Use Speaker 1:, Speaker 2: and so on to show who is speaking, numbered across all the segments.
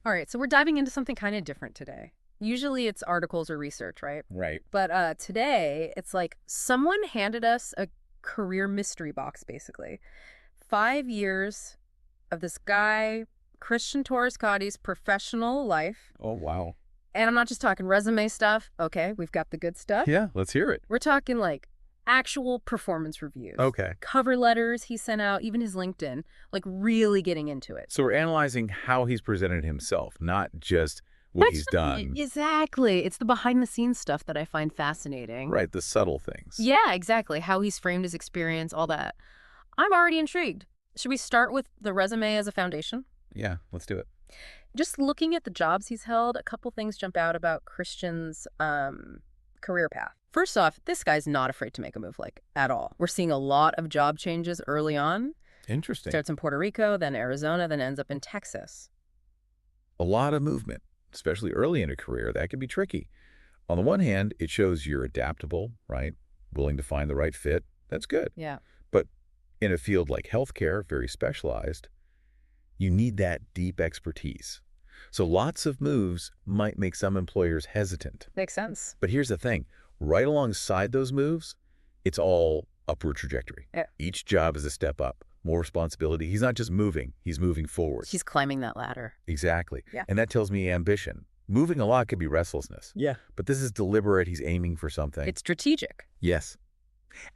Speaker 1: All right, so we're diving into something kind of different today. Usually it's articles or research, right?
Speaker 2: Right.
Speaker 1: But today it's like someone handed us a career mystery box, basically. 5 years of this guy, Christian Torres-Cotty's professional life.
Speaker 2: Oh, wow.
Speaker 1: And I'm not just talking resume stuff. Okay, we've got the good stuff.
Speaker 2: Yeah, let's hear it.
Speaker 1: We're talking like actual performance reviews.
Speaker 2: Okay.
Speaker 1: Cover letters he sent out, even his LinkedIn, like really getting into it.
Speaker 2: So we're analyzing how he's presented himself, not just what he's done.
Speaker 1: Exactly. It's the behind-the-scenes stuff that I find fascinating.
Speaker 2: Right, the subtle things.
Speaker 1: Yeah, exactly. How he's framed his experience, all that. I'm already intrigued. Should we start with the resume as a foundation?
Speaker 2: Yeah, let's do it.
Speaker 1: Just looking at the jobs he's held, a couple things jump out about Christian's career path. First off, this guy's not afraid to make a move, like, at all. We're seeing a lot of job changes early on.
Speaker 2: Interesting.
Speaker 1: Starts in Puerto Rico, then Arizona, then ends up in Texas.
Speaker 2: A lot of movement, especially early in a career. That can be tricky. On the one hand, it shows you're adaptable, right? Willing to find the right fit. That's good.
Speaker 1: Yeah.
Speaker 2: But in a field like healthcare, very specialized, you need that deep expertise. So lots of moves might make some employers hesitant.
Speaker 1: Makes sense.
Speaker 2: But here's the thing. Right alongside those moves, it's all upward trajectory.
Speaker 1: Yeah.
Speaker 2: Each job is a step up, more responsibility. He's not just moving, he's moving forward.
Speaker 1: He's climbing that ladder.
Speaker 2: Exactly.
Speaker 1: Yeah.
Speaker 2: And that tells me ambition. Moving a lot could be restlessness.
Speaker 1: Yeah.
Speaker 2: But this is deliberate. He's aiming for something.
Speaker 1: It's strategic.
Speaker 2: Yes.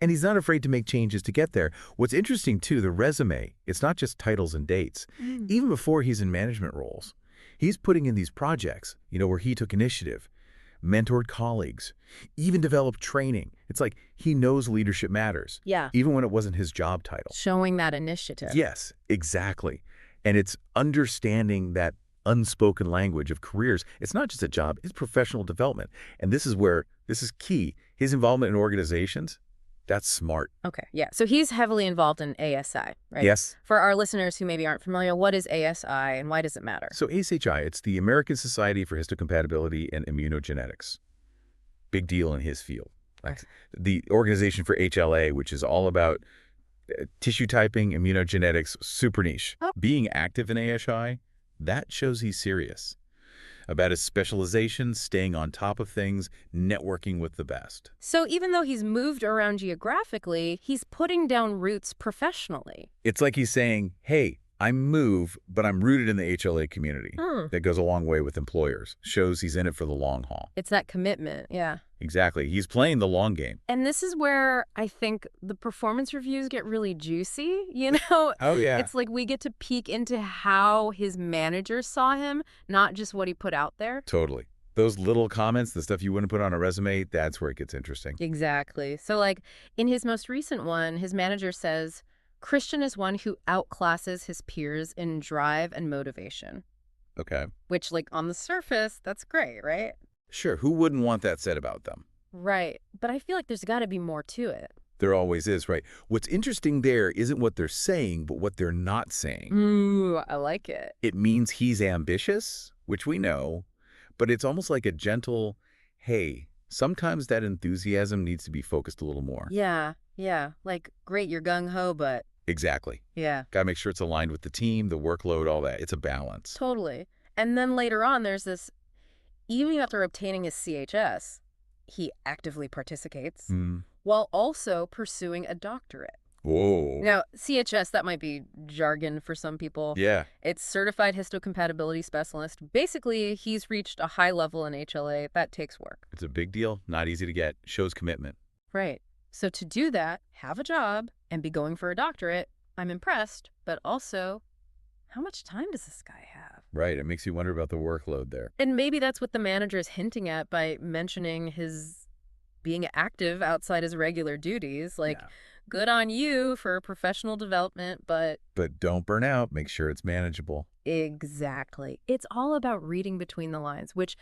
Speaker 2: And he's not afraid to make changes to get there. What's interesting, too, the resume, it's not just titles and dates. Even before he's in management roles, he's putting in these projects, where he took initiative, mentored colleagues, even developed training. It's like he knows leadership matters.
Speaker 1: Yeah.
Speaker 2: Even when it wasn't his job title.
Speaker 1: Showing that initiative.
Speaker 2: Yes, exactly. And it's understanding that unspoken language of careers. It's not just a job, it's professional development. And this is key. His involvement in organizations, that's smart.
Speaker 1: Okay, yeah. So he's heavily involved in ASI, right?
Speaker 2: Yes.
Speaker 1: For our listeners who maybe aren't familiar, what is ASI and why does it matter?
Speaker 2: So ACHI, it's the American Society for Histocompatibility and Immunogenetics. Big deal in his field. Like the organization for HLA, which is all about tissue typing, immunogenetics, super niche.
Speaker 1: Oh.
Speaker 2: Being active in ASI, that shows he's serious about his specialization, staying on top of things, networking with the best.
Speaker 1: So even though he's moved around geographically, he's putting down roots professionally.
Speaker 2: It's like he's saying, hey, I move, but I'm rooted in the HLA community. That goes a long way with employers. Shows he's in it for the long haul.
Speaker 1: It's that commitment, yeah.
Speaker 2: Exactly. He's playing the long game.
Speaker 1: And this is where I think the performance reviews get really juicy,
Speaker 2: Oh, yeah.
Speaker 1: It's like we get to peek into how his managers saw him, not just what he put out there.
Speaker 2: Totally. Those little comments, the stuff you wouldn't put on a resume, that's where it gets interesting.
Speaker 1: Exactly. So like in his most recent one, his manager says, Christian is one who outclasses his peers in drive and motivation.
Speaker 2: Okay.
Speaker 1: Which, like, on the surface, that's great, right?
Speaker 2: Sure. Who wouldn't want that said about them?
Speaker 1: Right. But I feel like there's got to be more to it.
Speaker 2: There always is, right? What's interesting there isn't what they're saying, but what they're not saying.
Speaker 1: Ooh, I like it.
Speaker 2: It means he's ambitious, which we know, but it's almost like a gentle, hey, sometimes that enthusiasm needs to be focused a little more.
Speaker 1: Yeah, yeah. Like, great, you're gung-ho, but...
Speaker 2: Exactly.
Speaker 1: Yeah.
Speaker 2: Got to make sure it's aligned with the team, the workload, all that. It's a balance.
Speaker 1: Totally. And then later on, there's this, even after obtaining his CHS, he actively participates while also pursuing a doctorate.
Speaker 2: Whoa.
Speaker 1: Now, CHS, that might be jargon for some people.
Speaker 2: Yeah.
Speaker 1: It's Certified Histocompatibility Specialist. Basically, he's reached a high level in HLA. That takes work.
Speaker 2: It's a big deal. Not easy to get. Shows commitment.
Speaker 1: Right. So to do that, have a job, and be going for a doctorate, I'm impressed, but also, how much time does this guy have?
Speaker 2: Right. It makes you wonder about the workload there.
Speaker 1: And maybe that's what the manager is hinting at by mentioning his being active outside his regular duties. Like,
Speaker 2: Yeah.
Speaker 1: Good on you for professional development, but...
Speaker 2: But don't burn out. Make sure it's manageable.
Speaker 1: Exactly. It's all about reading between the lines, which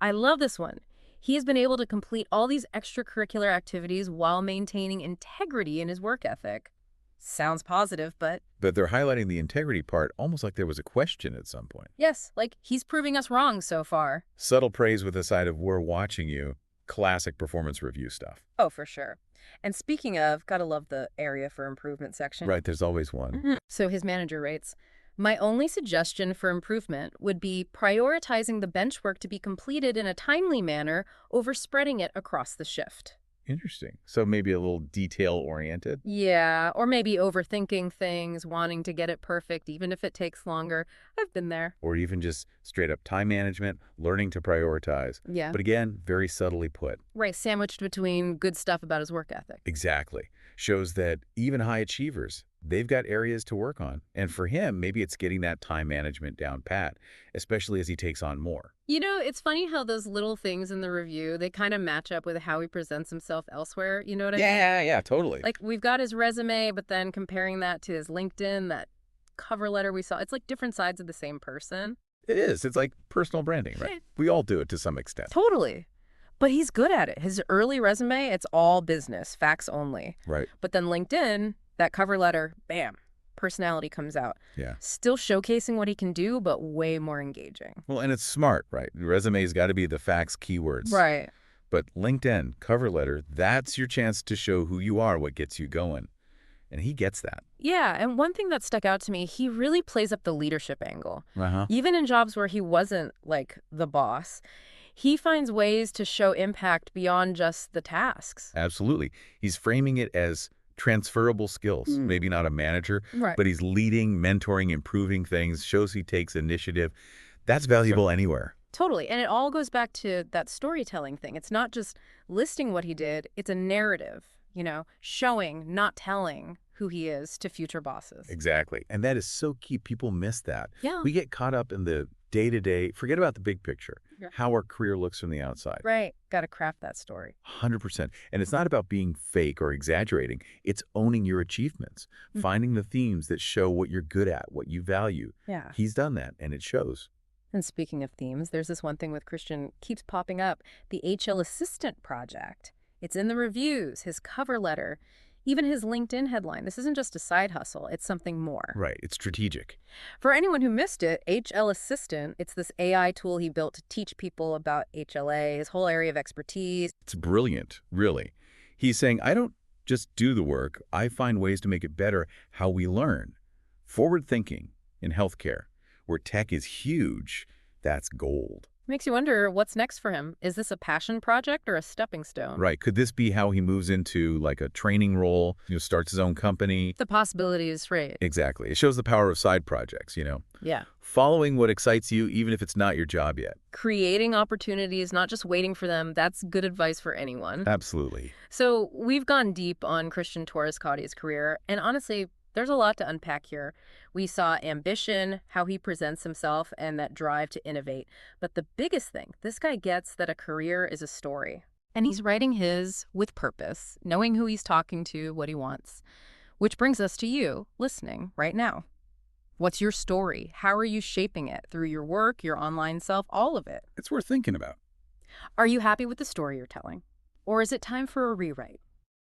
Speaker 1: I love this one. He has been able to complete all these extracurricular activities while maintaining integrity in his work ethic. Sounds positive, but...
Speaker 2: But they're highlighting the integrity part almost like there was a question at some point.
Speaker 1: Yes, like he's proving us wrong so far.
Speaker 2: Subtle praise with a side of we're watching you. Classic performance review stuff.
Speaker 1: Oh, for sure. And speaking of, gotta love the area for improvement section.
Speaker 2: Right, there's always one.
Speaker 1: So his manager rates, My only suggestion for improvement would be prioritizing the bench work to be completed in a timely manner over spreading it across the shift.
Speaker 2: Interesting. So maybe a little detail-oriented?
Speaker 1: Yeah, or maybe overthinking things, wanting to get it perfect, even if it takes longer. I've been there.
Speaker 2: Or even just straight-up time management, learning to prioritize.
Speaker 1: Yeah.
Speaker 2: But again, very subtly put.
Speaker 1: Right, sandwiched between good stuff about his work ethic.
Speaker 2: Exactly. Shows that even high achievers, they've got areas to work on. And for him, maybe it's getting that time management down pat, especially as he takes on more.
Speaker 1: You know, it's funny how those little things in the review, they kind of match up with how he presents himself elsewhere. You know what I mean?
Speaker 2: Yeah, totally.
Speaker 1: Like, we've got his resume, but then comparing that to his LinkedIn, that cover letter we saw, it's like different sides of the same person.
Speaker 2: It is. It's like personal branding, right? We all do it to some extent.
Speaker 1: Totally. But he's good at it. His early resume, it's all business, facts only.
Speaker 2: Right.
Speaker 1: But then LinkedIn, that cover letter, bam, personality comes out.
Speaker 2: Yeah.
Speaker 1: Still showcasing what he can do, but way more engaging.
Speaker 2: Well, and it's smart, right? The resume's got to be the facts keywords.
Speaker 1: Right.
Speaker 2: But LinkedIn, cover letter, that's your chance to show who you are, what gets you going. And he gets that.
Speaker 1: Yeah, and one thing that stuck out to me, he really plays up the leadership angle.
Speaker 2: Uh-huh.
Speaker 1: Even in jobs where he wasn't, like, the boss, he finds ways to show impact beyond just the tasks.
Speaker 2: Absolutely. He's framing it as transferable skills. Maybe not a manager,
Speaker 1: Right.
Speaker 2: but he's leading, mentoring, improving things, shows he takes initiative. That's valuable anywhere.
Speaker 1: Totally. And it all goes back to that storytelling thing. It's not just listing what he did, it's a narrative, showing, not telling who he is to future bosses.
Speaker 2: Exactly. And that is so key. People miss that.
Speaker 1: Yeah.
Speaker 2: We get caught up in the day-to-day, forget about the big picture,
Speaker 1: Yeah.
Speaker 2: how our career looks from the outside.
Speaker 1: Right. Got to craft that story.
Speaker 2: 100%. And it's not about being fake or exaggerating. It's owning your achievements, finding the themes that show what you're good at, what you value.
Speaker 1: Yeah.
Speaker 2: He's done that, and it shows.
Speaker 1: And speaking of themes, there's this one thing with Christian keeps popping up, the HL Assistant project. It's in the reviews, his cover letter, even his LinkedIn headline. This isn't just a side hustle, it's something more.
Speaker 2: Right. It's strategic.
Speaker 1: For anyone who missed it, HL Assistant, it's this AI tool he built to teach people about HLA, his whole area of expertise.
Speaker 2: It's brilliant, really. He's saying, I don't just do the work. I find ways to make it better how we learn. Forward thinking in healthcare, where tech is huge, that's gold.
Speaker 1: Makes you wonder what's next for him. Is this a passion project or a stepping stone?
Speaker 2: Right. Could this be how he moves into like a training role, starts his own company?
Speaker 1: The possibility is great.
Speaker 2: Exactly. It shows the power of side projects,
Speaker 1: Yeah.
Speaker 2: Following what excites you, even if it's not your job yet.
Speaker 1: Creating opportunities, not just waiting for them, that's good advice for anyone.
Speaker 2: Absolutely.
Speaker 1: So we've gone deep on Christian Torres-Cotty's career, and honestly, there's a lot to unpack here. We saw ambition, how he presents himself, and that drive to innovate. But the biggest thing, this guy gets that a career is a story. And he's writing his with purpose, knowing who he's talking to, what he wants. Which brings us to you, listening right now. What's your story? How are you shaping it? Through your work, your online self, all of it.
Speaker 2: It's worth thinking about.
Speaker 1: Are you happy with the story you're telling? Or is it time for a rewrite?